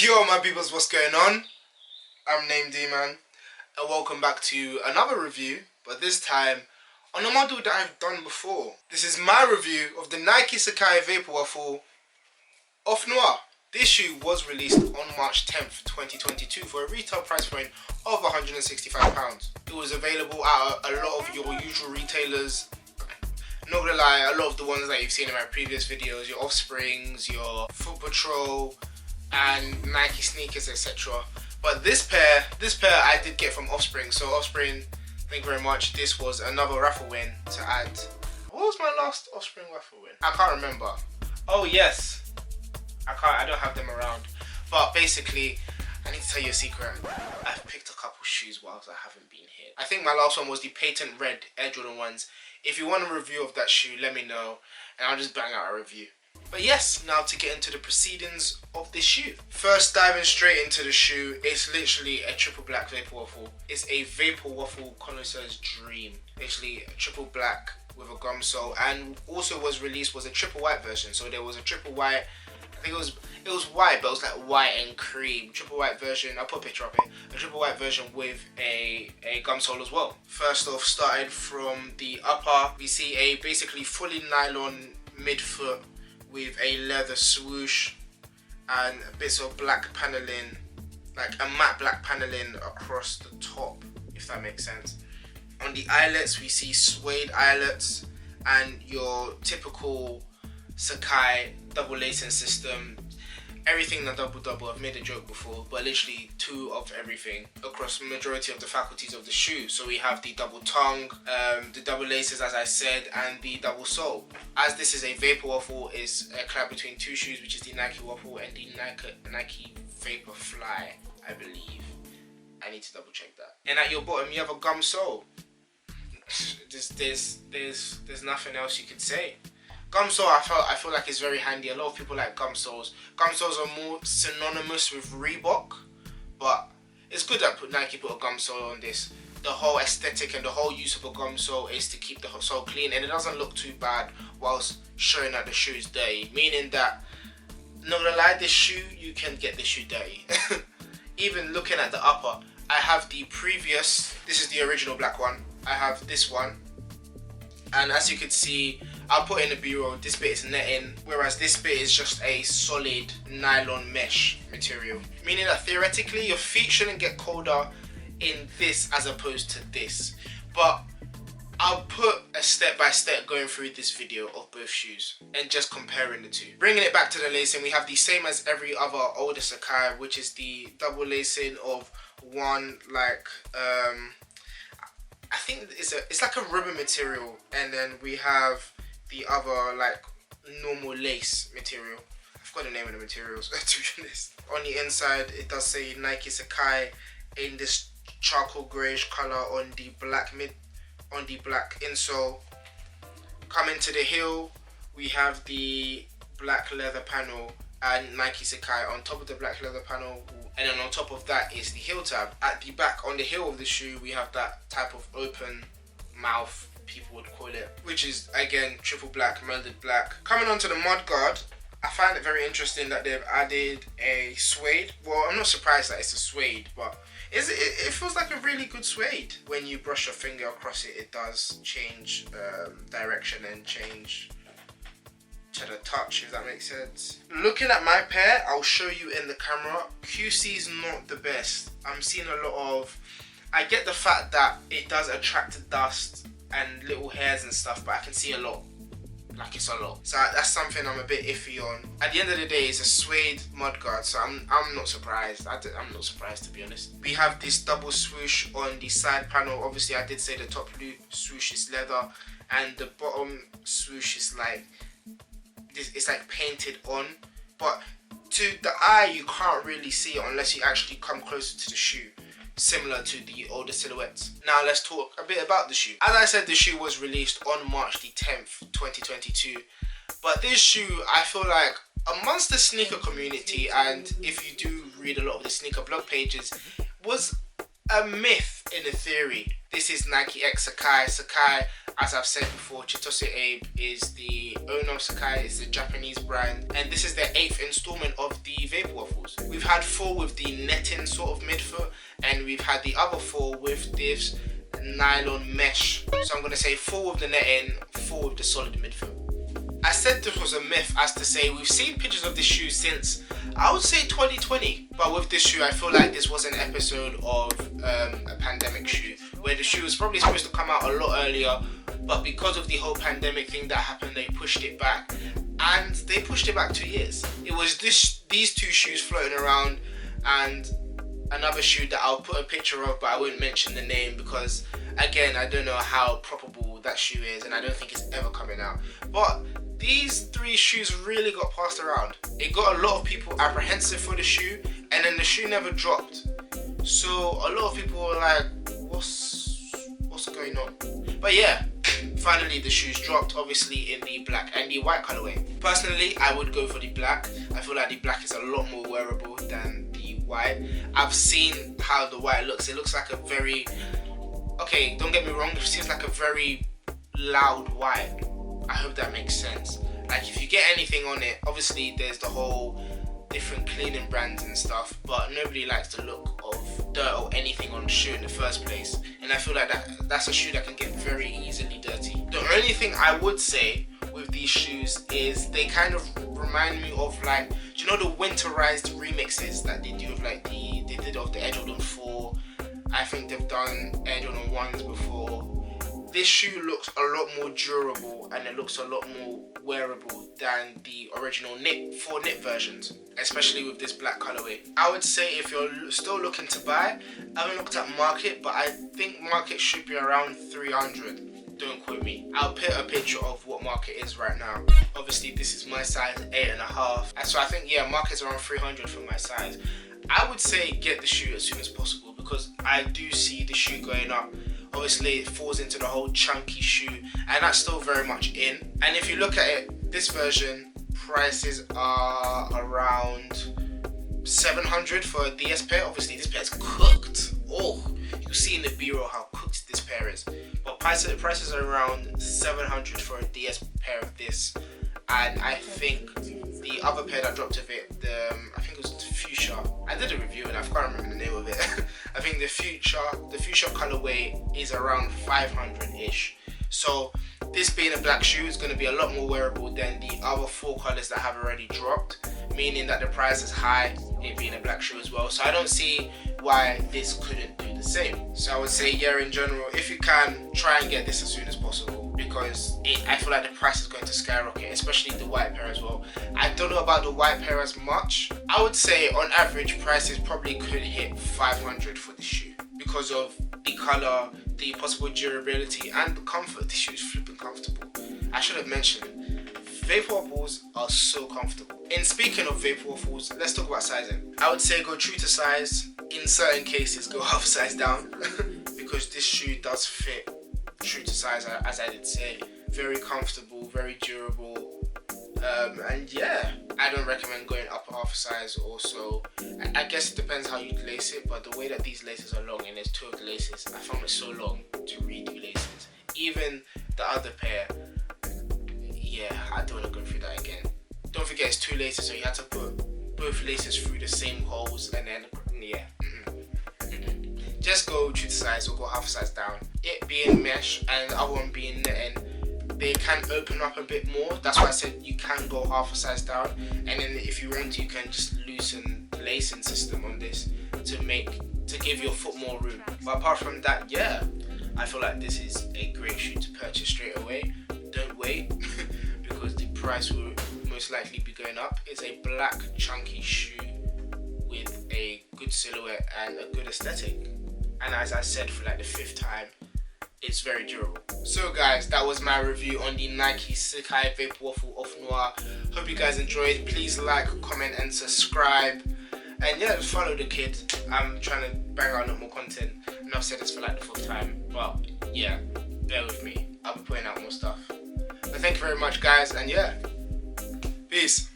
Yo my peoples, what's going on? I'm named D-Man and welcome back to another review, but this time on a model that I've done before. This is my review of the Nike Sacai Vaporwaffle of Noir. This shoe was released on March 10th, 2022 for a retail price point of £165. It was available at a lot of your usual retailers. Not gonna lie, a lot of the ones that you've seen in my previous videos, your Offsprings, your Foot Patrol, and Nike sneakers, etc. But this pair I did get from Offspring. So Offspring, thank you very much. This was another raffle win to add. What was my last Offspring raffle win? I can't remember. Oh yes, I don't have them around. But basically, I need to tell you a secret. I've picked a couple shoes whilst I haven't been here. I think my last one was the Patent Red Air Jordan 1s. If you want a review of that shoe, let me know and I'll just bang out a review. But yes, now to get into the proceedings of this shoe. First, diving straight into the shoe, it's literally a triple black Vaporwaffle. It's a Vaporwaffle connoisseur's dream. Literally a triple black with a gum sole, and also was released was a triple white version. So there was a triple white, I think it was white, but it was like white and cream. Triple white version, I'll put a picture of it. A triple white version with a gum sole as well. First off, started from the upper, we see a basically fully nylon midfoot with a leather swoosh and bits of black paneling, like a matte black paneling across the top, if that makes sense. On the eyelets, we see suede eyelets and your typical Sacai double lacing system. Everything the double. I've made a joke before, but literally two of everything across the majority of the faculties of the shoe. So we have the double tongue, the double laces as I said, and the double sole. As this is a Vaporwaffle, is a collab between two shoes, which is the Nike Waffle and the Nike Vaporfly, I believe. I need to double check that. And at your bottom you have a gum sole. There's nothing else you could say. Gum sole, I feel like it's very handy. A lot of people like gum soles. Gum soles are more synonymous with Reebok, but it's good that Nike put a gum sole on this. The whole aesthetic and the whole use of a gum sole is to keep the sole clean, and it doesn't look too bad whilst showing that the shoe is dirty. Meaning that, not gonna lie, this shoe, you can get this shoe dirty. Even looking at the upper, I have the previous, this is the original black one. I have this one, and as you can see, I'll put in the B-roll, this bit is netting, whereas this bit is just a solid nylon mesh material. Meaning that theoretically your feet shouldn't get colder in this as opposed to this. But I'll put a step-by-step going through this video of both shoes and just comparing the two. Bringing it back to the lacing, we have the same as every other older Sacai, which is the double lacing of one, like I think it's like a rubber material, and then we have the other like normal lace material. I forgot the name of the materials to be honest. On the inside it does say Nike Sacai in this charcoal greyish colour on the black insole. Coming to the heel, we have the black leather panel and Nike Sacai on top of the black leather panel, and then on top of that is the heel tab. At the back, on the heel of the shoe, we have that type of open mouth, people would call it, which is again triple black, melded black. Coming onto the mud guard, I find it very interesting that they've added a suede. Well, I'm not surprised that it's a suede, but it feels like a really good suede. When you brush your finger across it, it does change direction and change to the touch, if that makes sense. Looking at my pair, I'll show you in the camera. QC is not the best. I'm seeing a lot of, I get the fact that it does attract dust and little hairs and stuff, but I can see a lot, like it's a lot. So that's something I'm a bit iffy on. At the end of the day, it's a suede mudguard, so I'm not surprised. I'm not surprised, to be honest. We have this double swoosh on the side panel. Obviously, I did say the top swoosh is leather, and the bottom swoosh is like, it's like painted on, but to the eye you can't really see it unless you actually come closer to the shoe, similar to the older silhouettes. Now let's talk a bit about the shoe. As I said, the shoe was released on March the 10th, 2022, but this shoe, I feel like amongst the sneaker community, and if you do read a lot of the sneaker blog pages, was a myth in a theory. This is Nike X Sacai. Sacai, as I've said before, Chitose Abe is the owner of Sacai, it's a Japanese brand, and this is their 8th installment of the Vaporwaffles. We've had 4 with the netting sort of midfoot, and we've had the other 4 with this nylon mesh. So I'm going to say 4 with the netting, 4 with the solid midfoot. I said this was a myth as to say we've seen pictures of this shoe since, I would say 2020, but with this shoe I feel like this was an episode of a pandemic shoe, where the shoe was probably supposed to come out a lot earlier, but because of the whole pandemic thing that happened, they pushed it back, and they pushed it back 2 years. It was these 2 shoes floating around, and another shoe that I'll put a picture of, but I won't mention the name because again I don't know how probable that shoe is, and I don't think it's ever coming out. But these 3 shoes really got passed around. It got a lot of people apprehensive for the shoe, and then the shoe never dropped. So a lot of people were like, what's going on? But yeah, finally the shoes dropped, obviously in the black and the white colorway. Personally, I would go for the black. I feel like the black is a lot more wearable than the white. I've seen how the white looks. It looks like a very, okay, don't get me wrong, it seems like a very loud white. I hope that makes sense. Like if you get anything on it, obviously there's the whole different cleaning brands and stuff, but nobody likes the look of dirt or anything on the shoe in the first place. And I feel like that's a shoe that can get very easily dirty. The only thing I would say with these shoes is they kind of remind me of, like, do you know the winterized remixes that they do of like they did of the Air Jordan 4? I think they've done Air Jordan 1s before. This shoe looks a lot more durable and it looks a lot more wearable than the original knit versions, especially with this black colorway. I would say if you're still looking to buy, I haven't looked at market, but I think market should be around 300. Don't quote me. I'll put a picture of what market is right now. Obviously this is my size, 8.5, and so I think yeah, market's around 300 for my size. I would say get the shoe as soon as possible because I do see the shoe going up. Obviously it falls into the whole chunky shoe, and that's still very much in. And if you look at it, this version prices are around 700 for a DS pair. Obviously this pair is cooked. Oh, you see in the B-roll how cooked this pair is. But prices are around 700 for a DS pair of this. And I think the other pair that dropped of it, I think it was the Fuchsia. I did a review and I can't remember the name of it. I think the Fuchsia colorway is around 500-ish. So this being a black shoe is going to be a lot more wearable than the other 4 colors that have already dropped, meaning that the price is high, it being a black shoe as well. So I don't see why this couldn't do the same. So I would say yeah, in general, if you can, try and get this as soon as possible, because I feel like the price is going to skyrocket, especially the white pair as well. I don't know about the white pair as much. I would say on average prices probably could hit 500 for the shoe because of the color, the possible durability, and the comfort. This shoe is flipping comfortable. I should have mentioned, Vaporwaffles are so comfortable. And speaking of Vaporwaffles, let's talk about sizing. I would say go true to size. In certain cases, go half size down because this shoe does fit true to size, as I did say. Very comfortable, very durable, and yeah, I don't recommend going up half a size or so. I guess it depends how you lace it, but the way that these laces are long, and there's 2 of the laces, I found it so long to redo laces. Even the other pair, yeah, I don't want to go through that again. Don't forget it's 2 laces, so you have to put both laces through the same holes, and then yeah, just go true to size or go half a size down. It being mesh and the other one being netting, they can open up a bit more. That's why I said you can go half a size down, and then if you want to, you can just loosen the lacing system on this to give your foot more room. But apart from that, yeah, I feel like this is a great shoe to purchase straight away. Don't wait because the price will most likely be going up. It's a black chunky shoe with a good silhouette and a good aesthetic, and as I said for like the 5th time, it's very durable. So guys, that was my review on the Nike Sacai Vaporwaffle of Noir. Hope you guys enjoyed. Please like, comment and subscribe, and yeah, just follow the kid. I'm trying to bang out a lot more content, and I've said this for like the 4th time, but yeah, bear with me. I'll be putting out more stuff. But thank you very much guys, and yeah, peace.